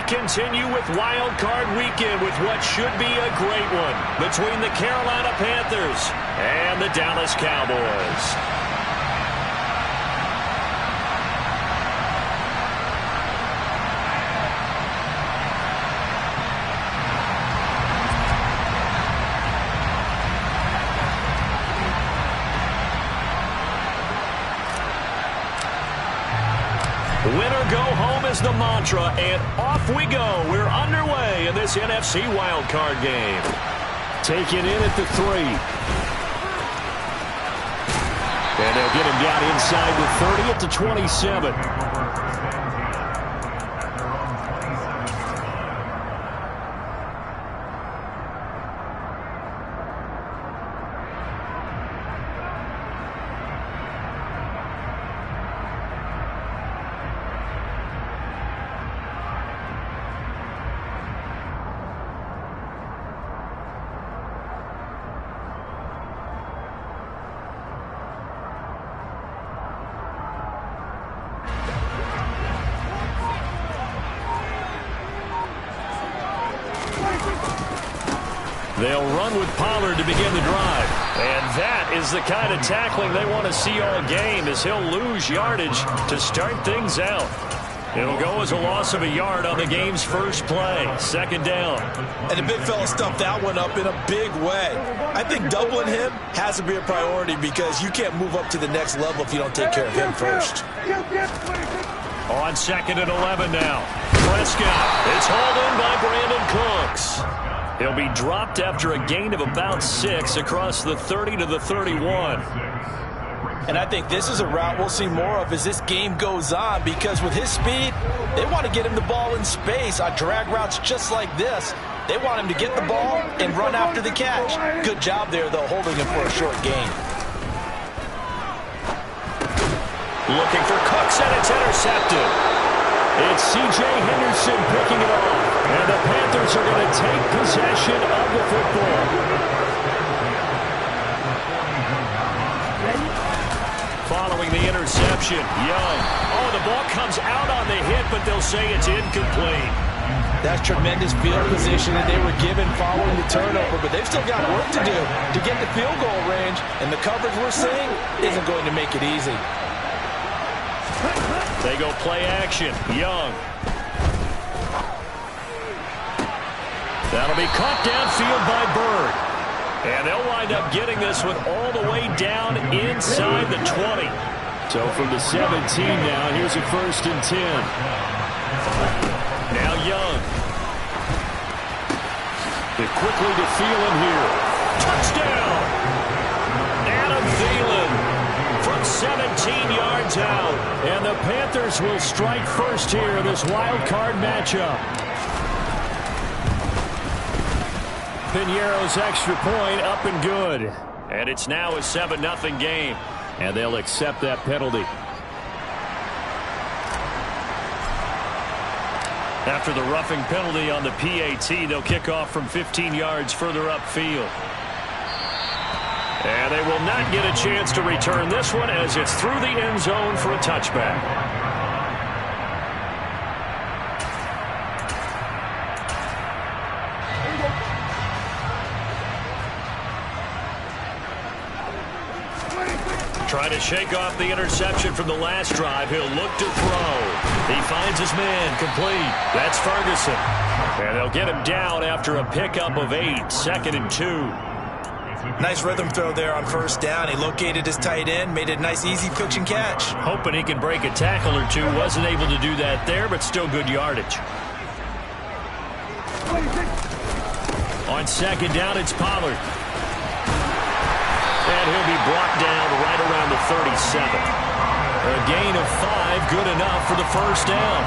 continue with Wild Card Weekend with what should be a great one between the Carolina Panthers and the Dallas Cowboys. Winner go home is the mantra, and off we go. We're underway in this NFC wildcard game. Taken in at the 3. And they'll get him down inside the 30 at the 27. They'll run with Pollard to begin the drive. And that is the kind of tackling they want to see all game, as he'll lose yardage to start things out. It'll go as a loss of a yard on the game's first play. Second down. And the big fella stuffed that one up in a big way. I think doubling him has to be a priority because you can't move up to the next level if you don't take care of him first. On 2nd and 11 now. Prescott. It's hauled in by Brandon Cooks. He'll be dropped after a gain of about 6 across the 30 to the 31. And I think this is a route we'll see more of as this game goes on, because with his speed, they want to get him the ball in space on drag routes just like this. They want him to get the ball and run after the catch. Good job there, though, holding him for a short gain. Looking for Cooks, and it's intercepted. It's C.J. Henderson picking it off. And the Panthers are going to take possession of the football. Following the interception, Young. Oh, the ball comes out on the hit, but they'll say it's incomplete. That's tremendous field position that they were given following the turnover, but they've still got work to do to get the field goal range, and the coverage we're seeing isn't going to make it easy. They go play action. Young. That'll be caught downfield by Bird. And they'll wind up getting this one all the way down inside the 20. So from the 17 now, here's a 1st and 10. Now Young. They quickly to Thielen here. Touchdown! Adam Thielen from 17 yards out. And the Panthers will strike first here in this wild card matchup. Piñeiro's extra point up and good. And it's now a 7-0 game. And they'll accept that penalty. After the roughing penalty on the PAT, they'll kick off from 15 yards further upfield. And they will not get a chance to return this one as it's through the end zone for a touchback. Trying to shake off the interception from the last drive. He'll look to throw. He finds his man complete. That's Ferguson. And they'll get him down after a pickup of 8. 2nd and 2. Nice rhythm throw there on 1st down. He located his tight end, made a nice easy pitch and catch. Hoping he can break a tackle or two. Wasn't able to do that there, but still good yardage. On 2nd down, it's Pollard. And he'll be brought down right around the 37. A gain of 5, good enough for the 1st down.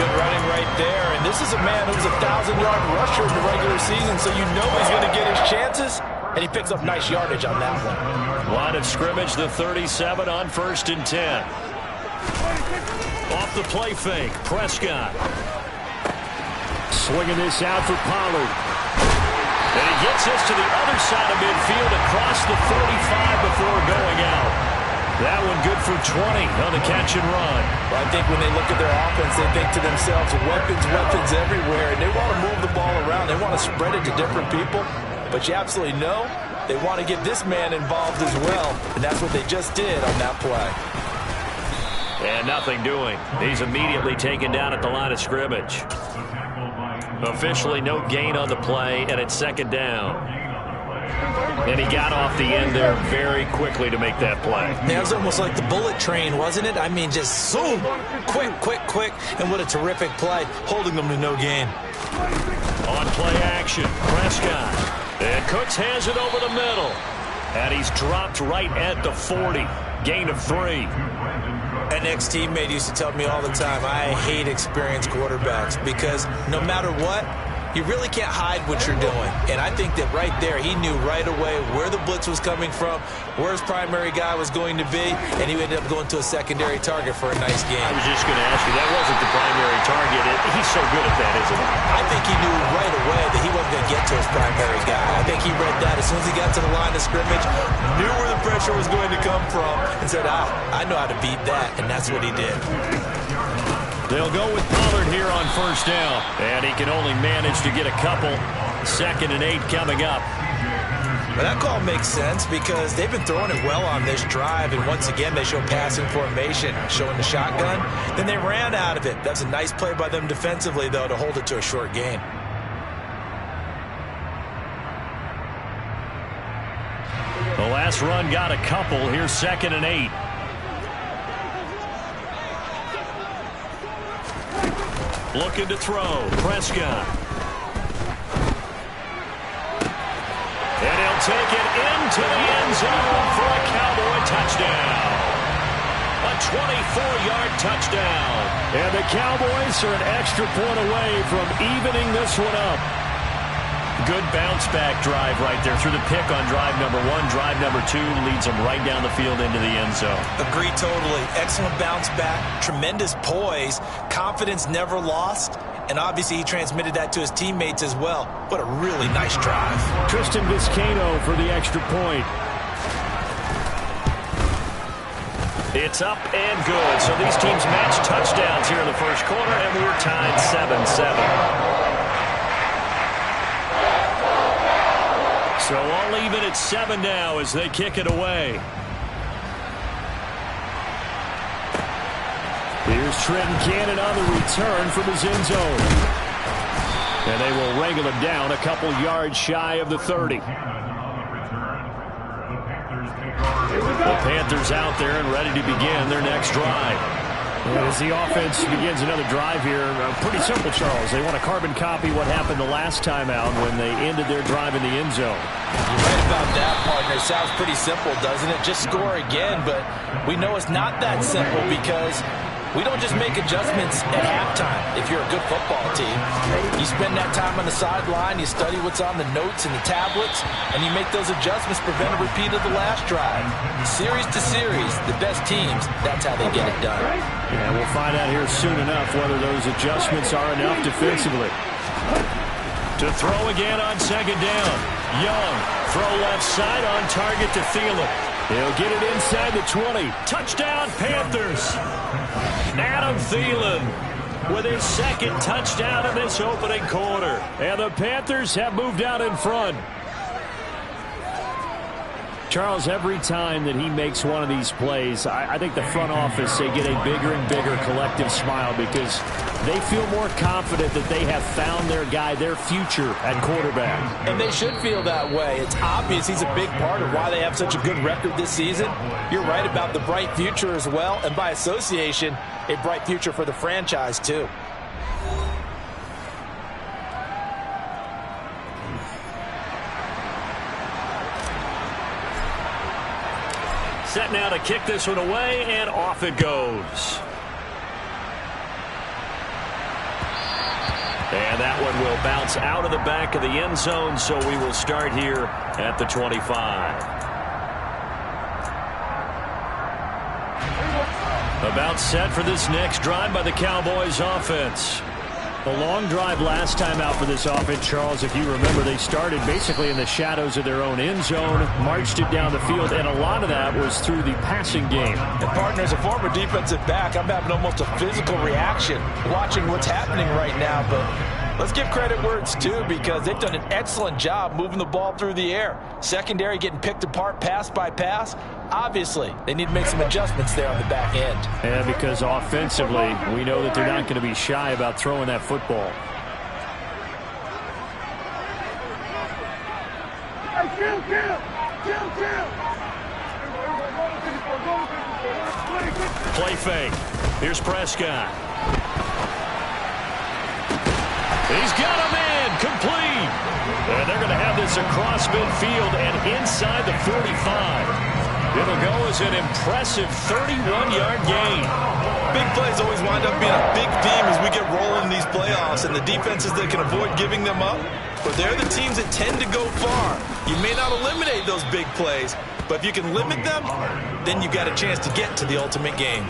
Good running right there. And this is a man who's a 1,000-yard rusher in the regular season, so you know he's going to get his chances. And he picks up nice yardage on that one. Line of scrimmage, the 37 on 1st and 10. Off the play fake, Prescott. Swinging this out for Pollard. And he gets this to the other side of midfield across the 45 before going out. That one good for 20 on the catch and run. Well, I think when they look at their offense, they think to themselves, weapons, weapons everywhere, and they want to move the ball around. They want to spread it to different people, but you absolutely know they want to get this man involved as well, and that's what they just did on that play. And nothing doing. He's immediately taken down at the line of scrimmage. Officially no gain on the play, and it's second down. And he got off the end there very quickly to make that play. Yeah, it was almost like the bullet train, wasn't it? I mean, just zoom, quick, quick, quick, and what a terrific play, holding them to no gain. On play action, Prescott. And Cooks has it over the middle. And he's dropped right at the 40. Gain of 3. An ex-teammate used to tell me all the time, I hate experienced quarterbacks because no matter what, you really can't hide what you're doing. And I think that right there, he knew right away where the blitz was coming from, where his primary guy was going to be, and he ended up going to a secondary target for a nice game. I was just going to ask you, that wasn't the primary target. He's so good at that, isn't he? I think he knew right away that he wasn't going to get to his primary guy. I think he read that as soon as he got to the line of scrimmage, knew where the pressure was going to come from, and said, I know how to beat that, and that's what he did. They'll go with Pollard here on first down. And he can only manage to get a couple. 2nd and 8 coming up. Well, that call makes sense because they've been throwing it well on this drive. And once again, they show passing formation, showing the shotgun. Then they ran out of it. That's a nice play by them defensively, though, to hold it to a short gain. The last run got a couple. Here's 2nd and 8. Looking to throw. Prescott. And he'll take it into the end zone for a Cowboy touchdown. A 24-yard touchdown. And the Cowboys are an extra point away from evening this one up. Good bounce-back drive right there through the pick on drive number 1. Drive number 2 leads them right down the field into the end zone. Agree totally. Excellent bounce back. Tremendous poise. Confidence never lost. And obviously he transmitted that to his teammates as well. What a really nice drive. Tristan Vizcaino for the extra point. It's up and good. So these teams match touchdowns here in the first quarter, and we're tied 7-7. So all even at 7 now as they kick it away. Here's Trenton Cannon on the return from his end zone. And they will wrangle him down a couple yards shy of the 30. The Panthers out there and ready to begin their next drive. As the offense begins another drive here, pretty simple, Charles. They want to carbon copy what happened the last time out when they ended their drive in the end zone. You're right about that, partner. Sounds pretty simple, doesn't it? Just score again, but we know it's not that simple because we don't just make adjustments at halftime if you're a good football team. You spend that time on the sideline, you study what's on the notes and the tablets, and you make those adjustments, prevent a repeat of the last drive. Series to series, the best teams, that's how they get it done. Yeah, we'll find out here soon enough whether those adjustments are enough defensively. To throw again on 2nd down. Young, throw left side on target to Thielen. He'll get it inside the 20. Touchdown, Panthers. Adam Thielen with his 2nd touchdown of this opening quarter. And the Panthers have moved out in front. Charles, every time that he makes one of these plays, I think the front office, they get a bigger and bigger collective smile because they feel more confident that they have found their guy, their future at quarterback. And they should feel that way. It's obvious he's a big part of why they have such a good record this season. You're right about the bright future as well, and by association, a bright future for the franchise too. Set now to kick this one away, and off it goes. And that one will bounce out of the back of the end zone, so we will start here at the 25. About set for this next drive by the Cowboys offense. A long drive last time out for this offense, Charles. If you remember, they started basically in the shadows of their own end zone, marched it down the field, and a lot of that was through the passing game. And partner, as a former defensive back, I'm having almost a physical reaction watching what's happening right now. But let's give credit where it's due, because they've done an excellent job moving the ball through the air. Secondary getting picked apart pass by pass. Obviously, they need to make some adjustments there on the back end. And because offensively, we know that they're not going to be shy about throwing that football. Play fake. Here's Prescott. He's got a man complete. And they're going to have this across midfield and inside the 45. It'll go as an impressive 31-yard gain. Big plays always wind up being a big theme as we get rolling in these playoffs, and the defenses that can avoid giving them up, but they're the teams that tend to go far. You may not eliminate those big plays, but if you can limit them, then you've got a chance to get to the ultimate game.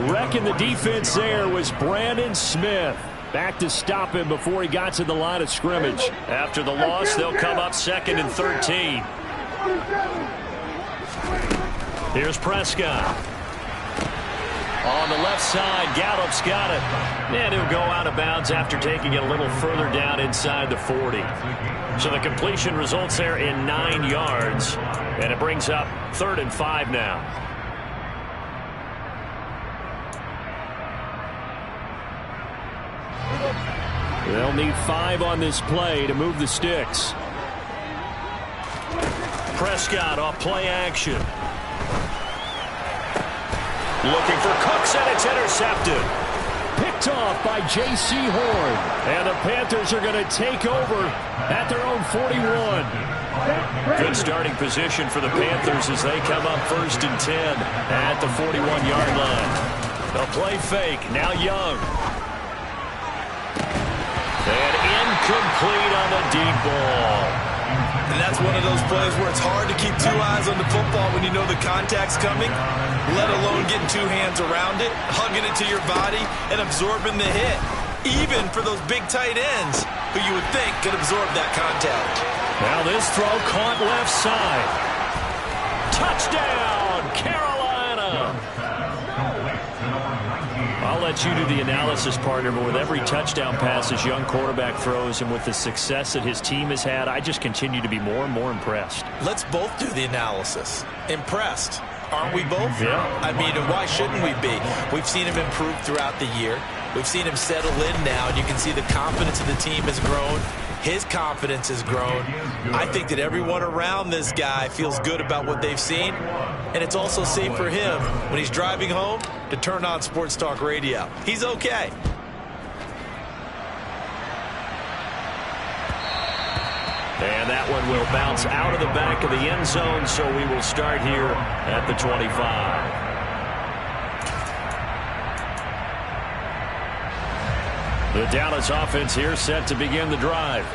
Wrecking the defense there was Brandon Smith. Back to stop him before he got to the line of scrimmage. After the loss, they'll come up 2nd and 13. Here's Prescott. On the left side, Gallup's got it. And he'll go out of bounds after taking it a little further down inside the 40. So the completion results there in 9 yards. And it brings up 3rd and 5 now. They'll need 5 on this play to move the sticks. Prescott off play action. Looking for Cooks, and it's intercepted. Picked off by J.C. Horn. And the Panthers are going to take over at their own 41. Good starting position for the Panthers as they come up 1st and 10 at the 41-yard line. They'll play fake. Now Young. And incomplete on the deep ball. And that's one of those plays where it's hard to keep 2 eyes on the football when you know the contact's coming, let alone getting 2 hands around it, hugging it to your body, and absorbing the hit. Even for those big tight ends who you would think could absorb that contact. Now this throw caught left side. Touchdown, Carolina! I'll let you do the analysis, partner, but with every touchdown pass his young quarterback throws and with the success that his team has had, I just continue to be more and more impressed. Let's both do the analysis. Impressed. Aren't we both? Yeah. I mean, and why shouldn't we be? We've seen him improve throughout the year. We've seen him settle in now, and you can see the confidence of the team has grown. His confidence has grown. I think that everyone around this guy feels good about what they've seen, and it's also safe for him when he's driving home to turn on Sports Talk Radio. He's okay. And that one will bounce out of the back of the end zone, so we will start here at the 25. The Dallas offense here set to begin the drive.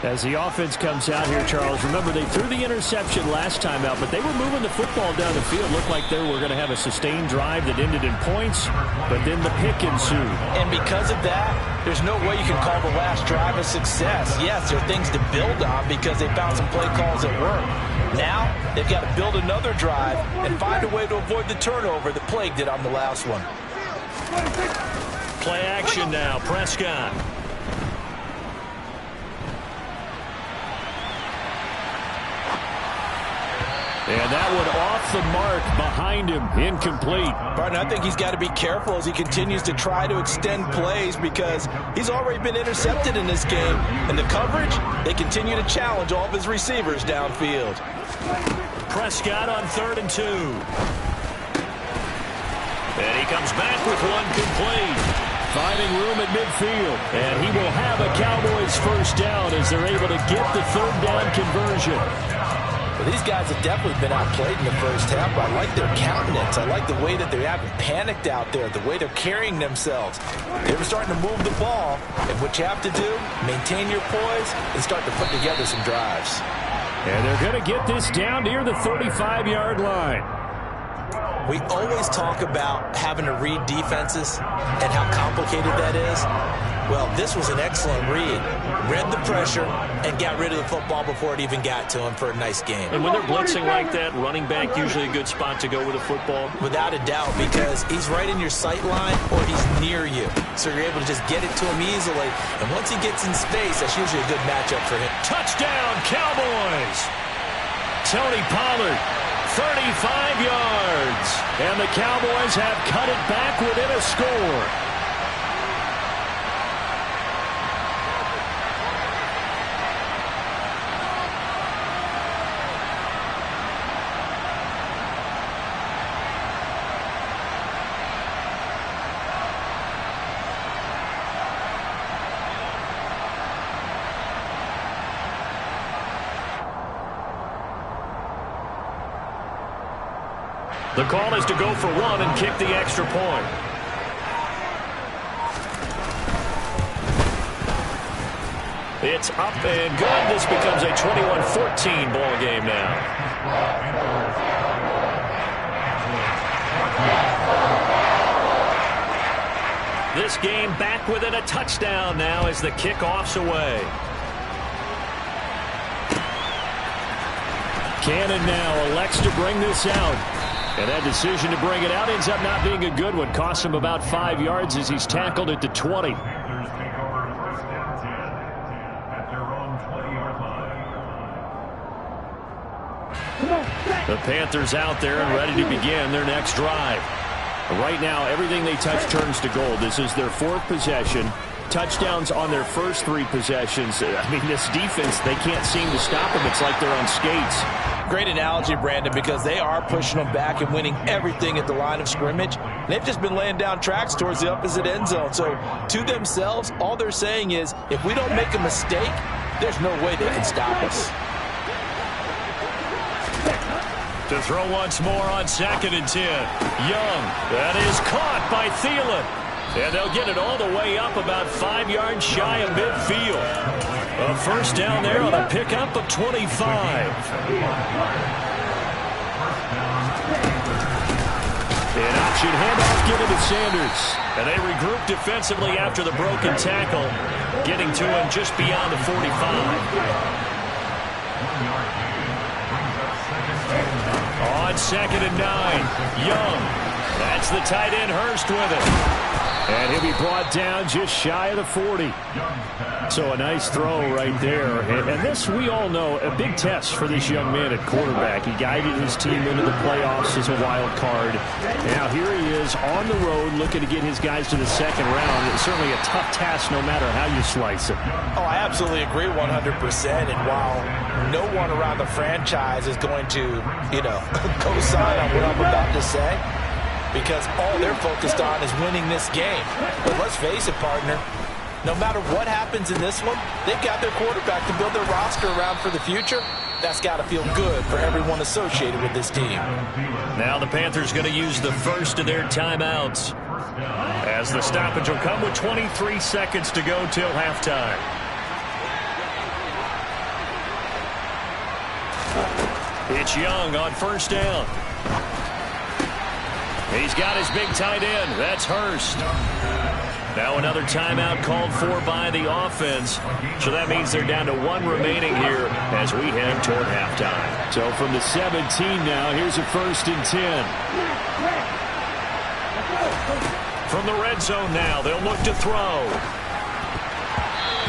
As the offense comes out here, Charles, remember they threw the interception last time out, but they were moving the football down the field. Looked like they were going to have a sustained drive that ended in points, but then the pick ensued. And because of that, there's no way you can call the last drive a success. Yes, there are things to build on because they found some play calls that work. Now, they've got to build another drive and find a way to avoid the turnover that plagued it on the last one. Play action now, Prescott. And that one off the mark behind him, incomplete. Partner, I think he's got to be careful as he continues to try to extend plays because he's already been intercepted in this game. And the coverage, they continue to challenge all of his receivers downfield. Prescott on 3rd and 2. And he comes back with one complete. Finding room at midfield. And he will have a Cowboys first down as they're able to get the 3rd down conversion. Well, these guys have definitely been outplayed in the first half, but I like their countenance. I like the way that they haven't panicked out there, the way they're carrying themselves. They're starting to move the ball, and what you have to do, maintain your poise and start to put together some drives. And they're going to get this down near the 35-yard line. We always talk about having to read defenses and how complicated that is. Well, this was an excellent read. Read the pressure and got rid of the football before it even got to him for a nice game. And when they're blitzing like that, running back usually a good spot to go with a football? Without a doubt, because he's right in your sight line or he's near you. So you're able to just get it to him easily. And once he gets in space, that's usually a good matchup for him. Touchdown, Cowboys! Tony Pollard, 35 yards. And the Cowboys have cut it back within a score. The call is to go for one and kick the extra point. It's up and good. This becomes a 21-14 ball game now. This game back within a touchdown now as the kickoff's away. Cannon now elects to bring this out. And that decision to bring it out ends up not being a good one. Costs him about 5 yards as he's tackled at the 20. The Panthers out there and ready to begin their next drive. Right now, everything they touch turns to gold. This is their fourth possession. Touchdowns on their first 3 possessions. I mean, this defense, they can't seem to stop them. It's like they're on skates. Great analogy, Brandon, because they are pushing them back and winning everything at the line of scrimmage. They've just been laying down tracks towards the opposite end zone. So to themselves, all they're saying is, if we don't make a mistake, there's no way they can stop us. To throw once more on 2nd and 10. Young. That is caught by Thielen. And they'll get it all the way up about 5 yards shy of midfield. A first down there on a pickup of 25. An option handoff given to Sanders. And they regroup defensively after the broken tackle, getting to him just beyond the 45. On 2nd and 9, Young. That's the tight end Hurst with it. And he'll be brought down just shy of the 40. So a nice throw right there. And this, we all know, a big test for this young man at quarterback. He guided his team into the playoffs as a wild card. Now here he is on the road looking to get his guys to the 2nd round. It's certainly a tough task no matter how you slice it. Oh, I absolutely agree 100%. And while no one around the franchise is going to, co-sign on what I'm about to say, because all they're focused on is winning this game. But let's face it, partner, no matter what happens in this one, they've got their quarterback to build their roster around for the future. That's got to feel good for everyone associated with this team. Now the Panthers going to use the first of their timeouts, as the stoppage will come with 23 seconds to go till halftime. It's Young on first down. He's got his big tight end. That's Hurst. Now another timeout called for by the offense. So that means they're down to 1 remaining here as we head toward halftime. So from the 17 now, here's a 1st and 10. From the red zone now, they'll look to throw.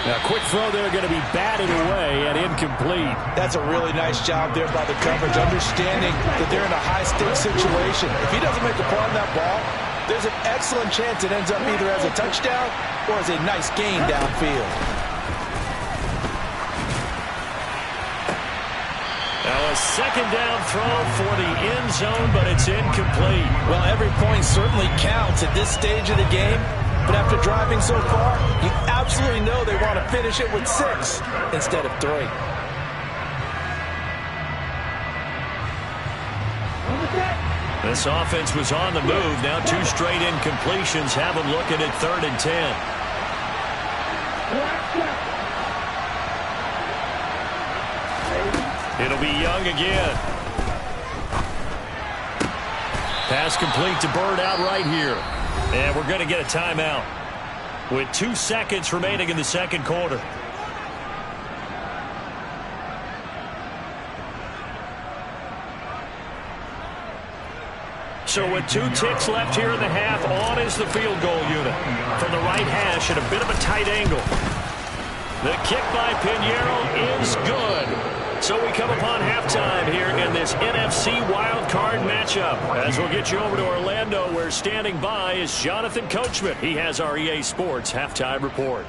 Now, quick throw there, going to be batted away and incomplete. That's a really nice job there by the coverage, understanding that they're in a high-stakes situation. If he doesn't make a play on that ball, there's an excellent chance it ends up either as a touchdown or as a nice gain downfield. Now a 2nd down throw for the end zone, but it's incomplete. Well, every point certainly counts at this stage of the game. But after driving so far, you absolutely know they want to finish it with 6 instead of 3. This offense was on the move. Now 2 straight incompletions have them looking at 3rd and 10. It'll be Young again. Pass complete to Bird out right here. And we're going to get a timeout. with 2 seconds remaining in the second quarter. So with 2 ticks left here in the half, on is the field goal unit. From the right hash at a bit of a tight angle. The kick by Pinheiro is good. So we come upon halftime here in this NFC wildcard matchup. As we'll get you over to Orlando, where standing by is Jonathan Coachman. He has our EA Sports halftime report.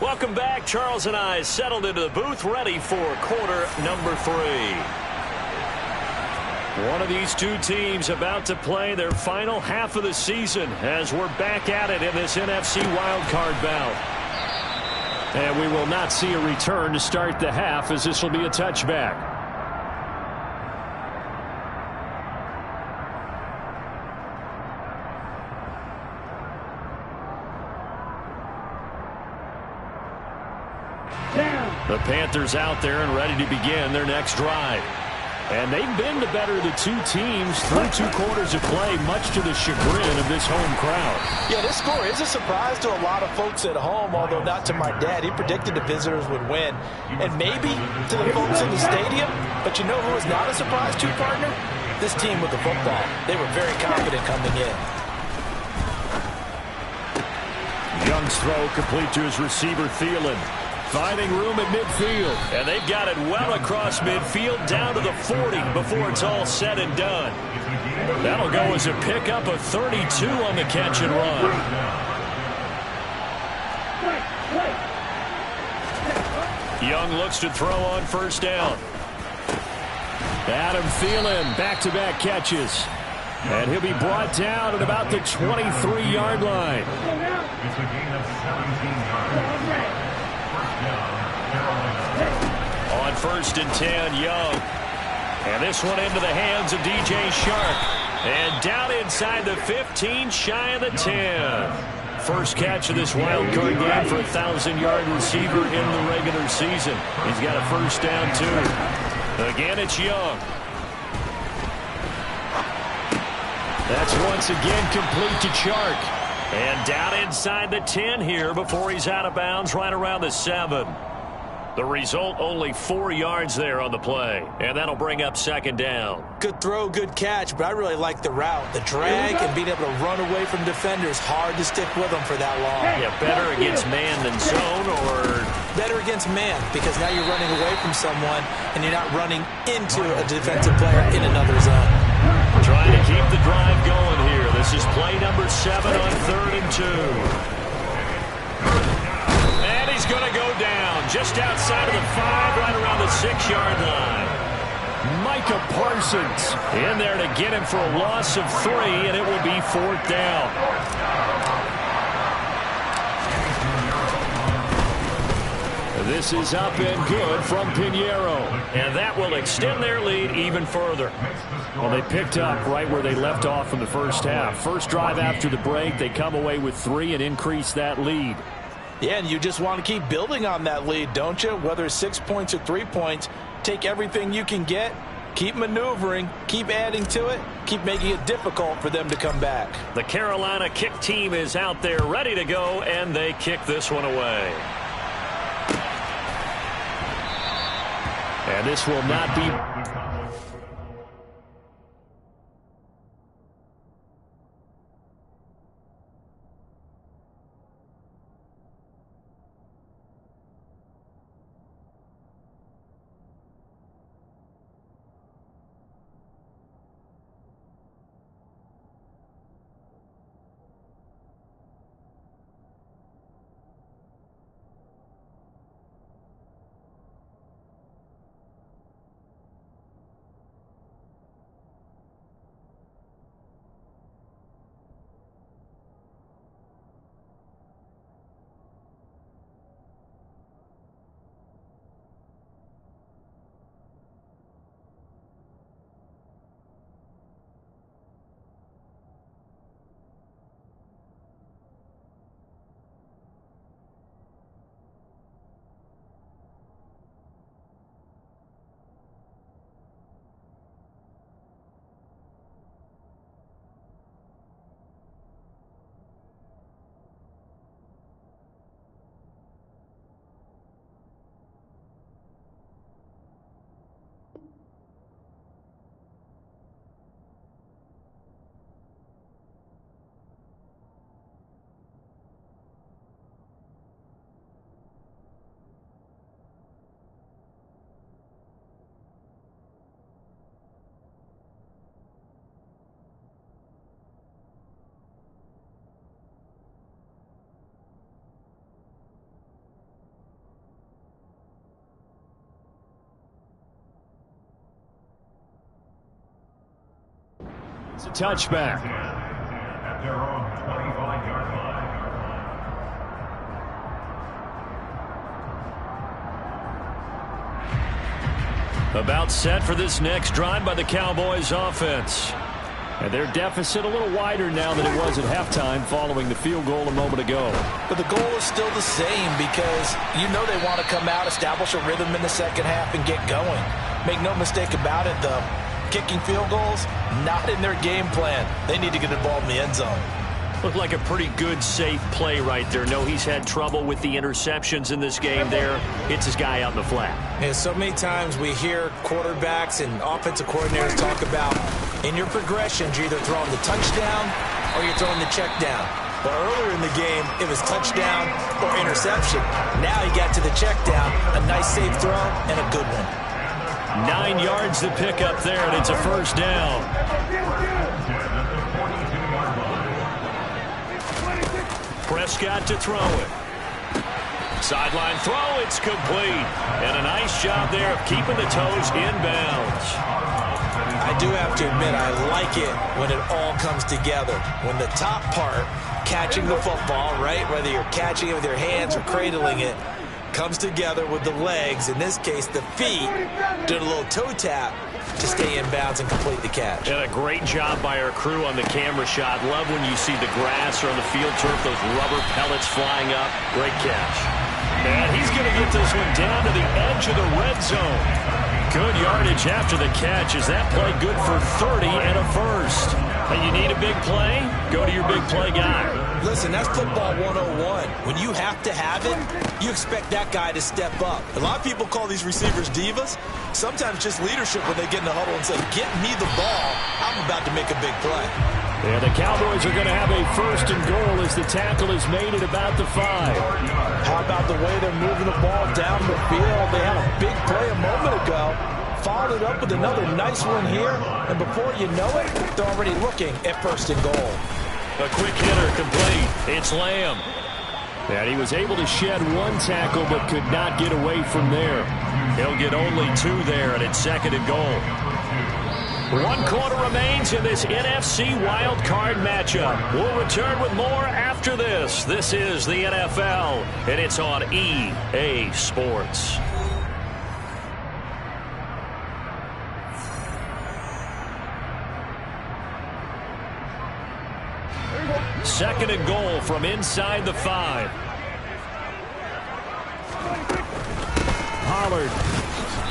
Welcome back. Charles and I settled into the booth, ready for quarter number 3. One of these 2 teams about to play their final half of the season as we're back at it in this NFC wildcard bout. And we will not see a return to start the half, as this will be a touchback. The Panthers out there and ready to begin their next drive. And they've been the better of the 2 teams through 2 quarters of play, much to the chagrin of this home crowd. Yeah, this score is a surprise to a lot of folks at home, although not to my dad. He predicted the visitors would win. And maybe to the folks in the stadium. But you know who is not a surprise to, partner? This team with the football. They were very confident coming in. Young's throw complete to his receiver, Thielen. Finding room at midfield. And they've got it well across midfield down to the 40 before it's all said and done. That'll go as a pickup of 32 on the catch and run. Young looks to throw on first down. Adam Thielen, back-to-back catches. And he'll be brought down at about the 23-yard line. It's a gain of 17 yards. On first and 10, Young. And this one into the hands of DJ Shark. And down inside the 15, shy of the 10. First catch of this wild card game for a 1,000-yard receiver in the regular season. He's got a first down, too. Again, it's Young. That's once again complete to Shark. And down inside the 10 here before he's out of bounds right around the 7. The result, only 4 yards there on the play. And that'll bring up second down. Good throw, good catch, but I really like the route. The drag and being able to run away from defenders, hard to stick with them for that long. Yeah, better against man than zone, or? Better against man, because now you're running away from someone and you're not running into a defensive player in another zone. Trying to keep the drive going here. This is play number 7 on 3rd and 2. And he's going to go down just outside of the 5, right around the 6-yard line. Micah Parsons in there to get him for a loss of 3, and it will be 4th down. This is up and good from Pinheiro. And that will extend their lead even further. Well, they picked up right where they left off in the first half. First drive after the break, they come away with 3 and increase that lead. Yeah, and you just want to keep building on that lead, don't you? Whether it's 6 points or 3 points, take everything you can get, keep maneuvering, keep adding to it, keep making it difficult for them to come back. The Carolina kick team is out there ready to go, and they kick this one away. And this will not be... It's a touchback. At their own 25-yard line. About set for this next drive by the Cowboys offense. And their deficit a little wider now than it was at halftime following the field goal a moment ago. But the goal is still the same because you know they want to come out, establish a rhythm in the second half, and get going. Make no mistake about it, though. Kicking field goals, not in their game plan. They need to get involved in the end zone. Looked like a pretty good, safe play right there. No, he's had trouble with the interceptions in this game there. Hits his guy out in the flat. Yeah, so many times we hear quarterbacks and offensive coordinators talk about in your progressions, you're either throwing the touchdown or you're throwing the check down. But earlier in the game, it was touchdown or interception. Now he got to the check down, a nice safe throw, and a good one. 9 yards to pick up there, and it's a first down. Prescott to throw it. Sideline throw, it's complete. And a nice job there of keeping the toes inbounds. I do have to admit, I like it when it all comes together. When the top part, catching the football, right, whether you're catching it with your hands or cradling it, comes together with the legs, in this case the feet, doing a little toe tap to stay in bounds and complete the catch. And a great job by our crew on the camera shot. Love when you see the grass or on the field turf, those rubber pellets flying up. Great catch. And he's going to get this one down to the edge of the red zone. Good yardage after the catch. Is that play good for 30 and a first? And you need a big play? Go to your big play guy. Listen, that's football 101. When you have to have it, you expect that guy to step up. A lot of people call these receivers divas. Sometimes just leadership when they get in the huddle and say, get me the ball. I'm about to make a big play. Yeah, the Cowboys are going to have a first and goal as the tackle is made at about the 5. How about the way they're moving the ball down the field? They had a big play a moment ago. Followed it up with another nice one here. And before you know it, they're already looking at first and goal. A quick hitter complete. It's Lamb. And he was able to shed one tackle but could not get away from there. He'll get only 2 there, and it's second and goal. 1 quarter remains in this NFC Wild Card matchup. We'll return with more after this. This is the NFL, and it's on EA Sports. Second and goal from inside the 5. Pollard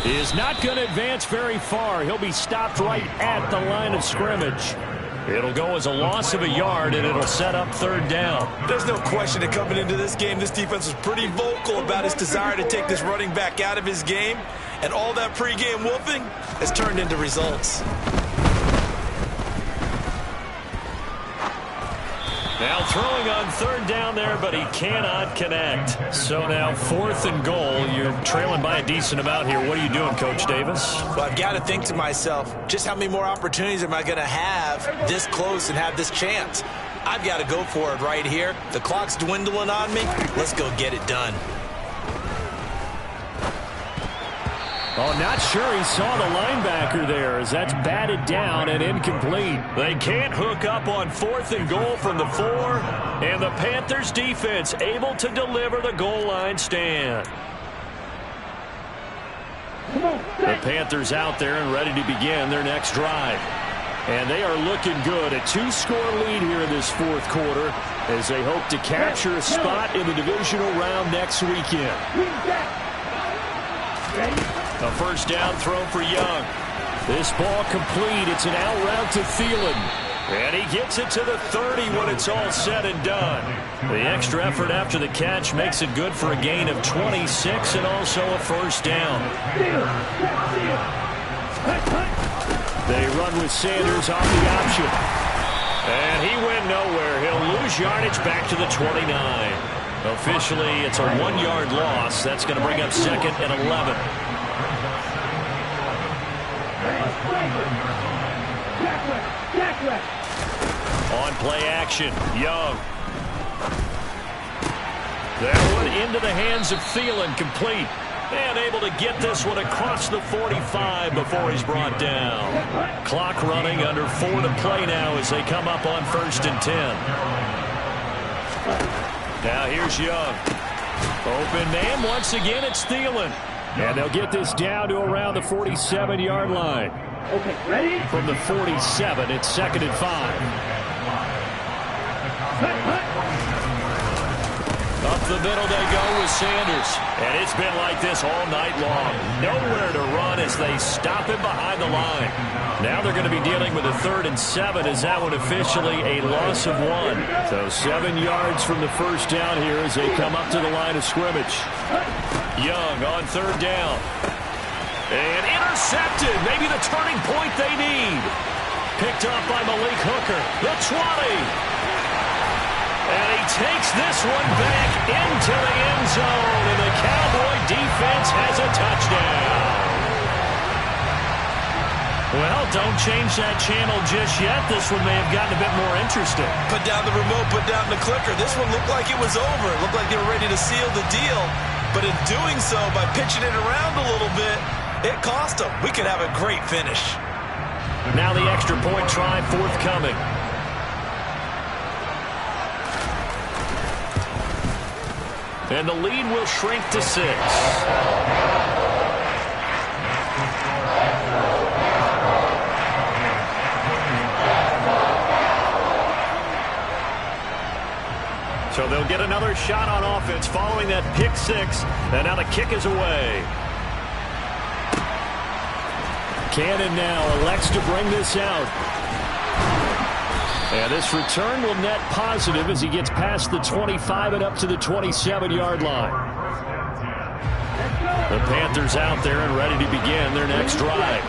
is not going to advance very far. He'll be stopped right at the line of scrimmage. It'll go as a loss of a yard, and it'll set up third down. There's no question that coming into this game, this defense was pretty vocal about its desire to take this running back out of his game, and all that pregame wolfing has turned into results. Now throwing on third down there, but he cannot connect. So now 4th and goal. You're trailing by a decent amount here. What are you doing, Coach Davis? Well, I've got to think to myself, just how many more opportunities am I going to have this close and have this chance? I've got to go for it right here. The clock's dwindling on me. Let's go get it done. Oh, not sure he saw the linebacker there as that's batted down and incomplete. They can't hook up on 4th and goal from the 4, and the Panthers defense able to deliver the goal line stand. The Panthers out there and ready to begin their next drive. And they are looking good. A 2-score lead here in this 4th quarter as they hope to capture a spot in the divisional round next weekend. A first down throw for Young. This ball complete. It's an out route to Thielen. And he gets it to the 30 when it's all said and done. The extra effort after the catch makes it good for a gain of 26 and also a first down. They run with Sanders on the option. And he went nowhere. He'll lose yardage back to the 29. Officially, it's a 1-yard loss. That's going to bring up 2nd and 11. On play action, Young. That one into the hands of Thielen, complete. And able to get this one across the 45 before he's brought down. Clock running, under 4 to play now as they come up on 1st and 10. Now here's Young. Open man, once again it's Thielen. And they'll get this down to around the 47-yard line. Okay, ready? From the 47, it's 2nd and 5. Up the middle they go with Sanders. And it's been like this all night long. Nowhere to run as they stop him behind the line. Now they're going to be dealing with a 3rd and 7 as that one officially a loss of 1. So 7 yards from the first down here as they come up to the line of scrimmage. Young on 3rd down. And intercepted. Maybe the turning point they need. Picked up by Malik Hooker. The 20. And he takes this one back into the end zone. And the Cowboy defense has a touchdown. Well, don't change that channel just yet. This one may have gotten a bit more interesting. Put down the remote, put down the clicker. This one looked like it was over. It looked like they were ready to seal the deal. But in doing so, by pitching it around a little bit, it cost them. We could have a great finish. Now the extra point try forthcoming. And the lead will shrink to 6. So they'll get another shot on offense following that pick 6. And now the kick is away. Cannon now elects to bring this out. And this return will net positive as he gets past the 25 and up to the 27-yard line. The Panthers out there and ready to begin their next drive.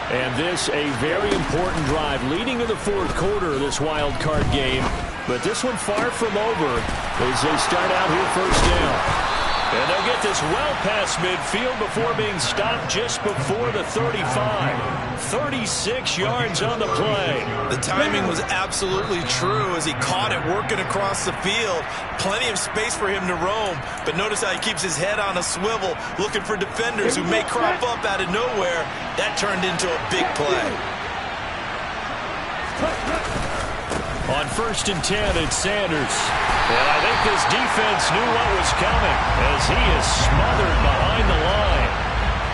And this a very important drive leading to the 4th quarter of this wild card game. But this one far from over as they start out here 1st down. And they'll get this well past midfield before being stopped just before the 35. 36 yards on the play. The timing was absolutely true as he caught it working across the field. Plenty of space for him to roam. But notice how he keeps his head on a swivel, looking for defenders who may crop up out of nowhere. That turned into a big play. On 1st and 10, it's Sanders. And I think this defense knew what was coming as he is smothered behind the line.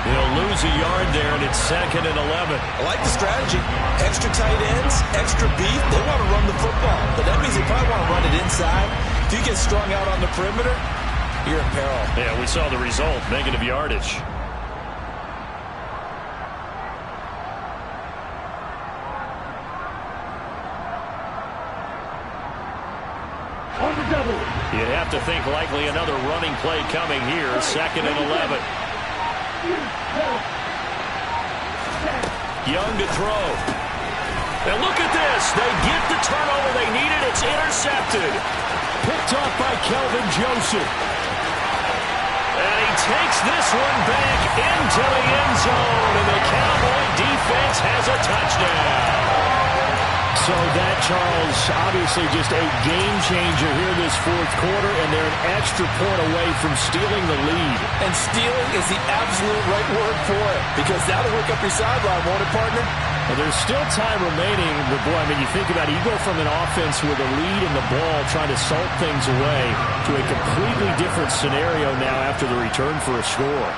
He'll lose a yard there, and it's 2nd and 11. I like the strategy. Extra tight ends, extra beef. They want to run the football, but that means they probably want to run it inside. If you get strung out on the perimeter, you're in peril. Yeah, we saw the result, negative yardage. You'd have to think likely another running play coming here. 2nd and 11. Young to throw. And look at this. They get the turnover they needed. It's intercepted. Picked off by Kelvin Joseph. And he takes this one back into the end zone. And the Cowboy defense has a touchdown. So that, Charles, obviously just a game changer here this 4th quarter, and they're an extra point away from stealing the lead. And stealing is the absolute right word for it, because that'll work up your sideline, won't it, partner? Well, there's still time remaining, but boy, I mean, you think about it, you go from an offense with a lead in the ball trying to salt things away to a completely different scenario now after the return for a score.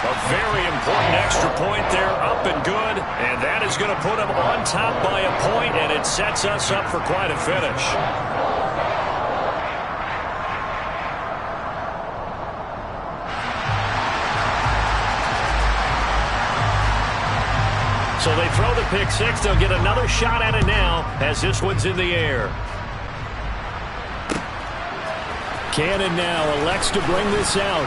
A very important extra point there, up and good, and that is going to put them on top by a point, and it sets us up for quite a finish. So they throw the pick 6. They'll get another shot at it now as this one's in the air. Cannon now elects to bring this out.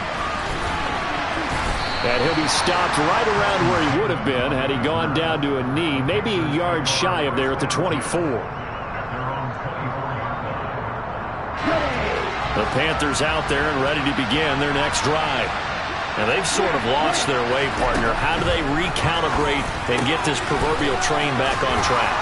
And he'll be stopped right around where he would have been had he gone down to a knee, maybe a yard shy of there at the 24. The Panthers out there and ready to begin their next drive. Now they've sort of lost their way, partner. How do they recalibrate and get this proverbial train back on track?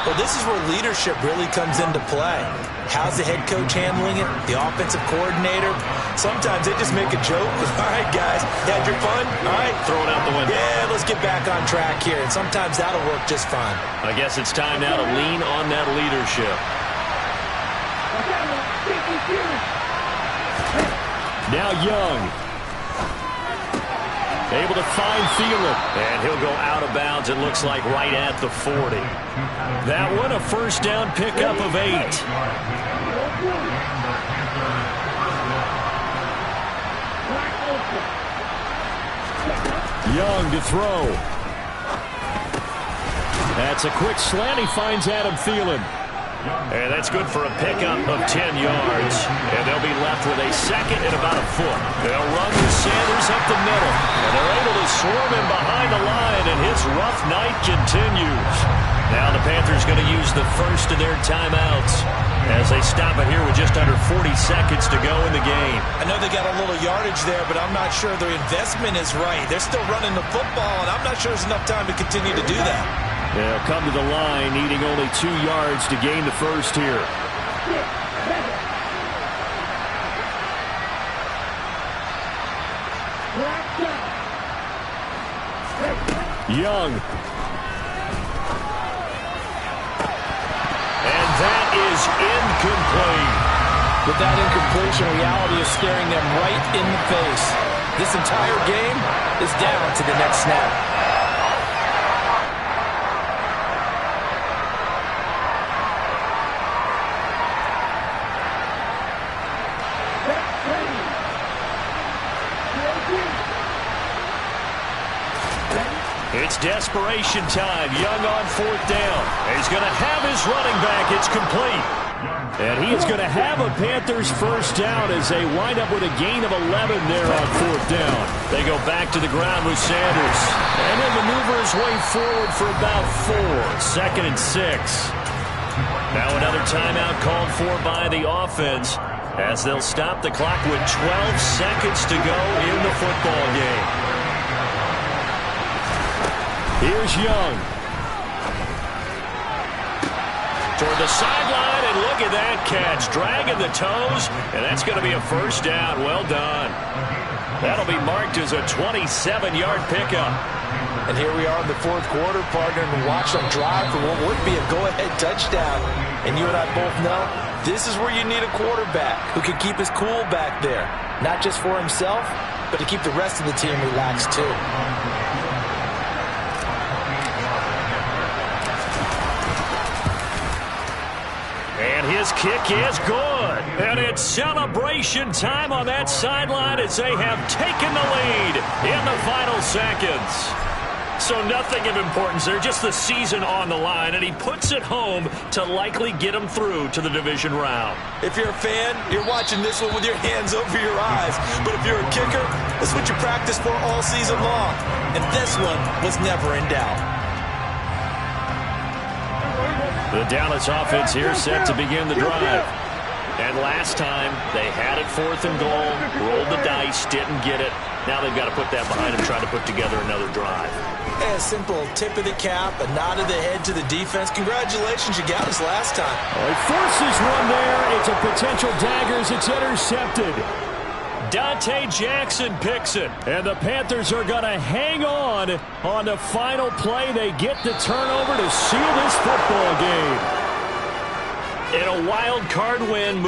Well, this is where leadership really comes into play. How's the head coach handling it? The offensive coordinator? Sometimes they just make a joke. All right, guys, had your fun? All right. Throw it out the window. Yeah, let's get back on track here. And sometimes that'll work just fine. I guess it's time now to lean on that leadership. Now Young. Able to find Thielen. And he'll go out of bounds, it looks like, right at the 40. That one, a first down pickup of 8. Young to throw. That's a quick slant. He finds Adam Thielen. And that's good for a pickup of 10 yards. And they'll be left with a second and about a foot. They'll run with Sanders up the middle. And they're able to swarm him behind the line, and his rough night continues. Now the Panthers going to use the first of their timeouts as they stop it here with just under 40 seconds to go in the game. I know they got a little yardage there, but I'm not sure their investment is right. They're still running the football, and I'm not sure there's enough time to continue to do that. They'll come to the line needing only 2 yards to gain the first here. Young. And that is incomplete. With that incompletion, reality is staring them right in the face. This entire game is down to the next snap. It's desperation time. Young on 4th down. He's going to have his running back. It's complete. And he is going to have a Panthers first down as they wind up with a gain of 11 there on 4th down. They go back to the ground with Sanders. And he'll maneuver his way forward for about 4. 2nd and 6. Now another timeout called for by the offense as they'll stop the clock with 12 seconds to go in the football game. Here's Young. Toward the sideline, and look at that catch. Dragging the toes, and that's going to be a first down. Well done. That'll be marked as a 27-yard pickup. And here we are in the 4th quarter, partner, and watch them drive for what would be a go-ahead touchdown. And you and I both know this is where you need a quarterback who can keep his cool back there. Not just for himself, but to keep the rest of the team relaxed too. And his kick is good. And it's celebration time on that sideline as they have taken the lead in the final seconds. So nothing of importance there, just the season on the line, and he puts it home to likely get him through to the division round. If you're a fan, you're watching this one with your hands over your eyes. But if you're a kicker, that's what you practice for all season long. And this one was never in doubt. The Dallas offense here set to begin the drive. And last time, they had it 4th and goal, rolled the dice, didn't get it. Now they've got to put that behind them, try to put together another drive. A simple tip of the cap, a nod of the head to the defense. Congratulations, you got us last time. Well, he forces one there. It's a potential dagger as it's intercepted. Dante Jackson picks it. And the Panthers are going to hang on the final play. They get the turnover to seal this football game. In a wild card win.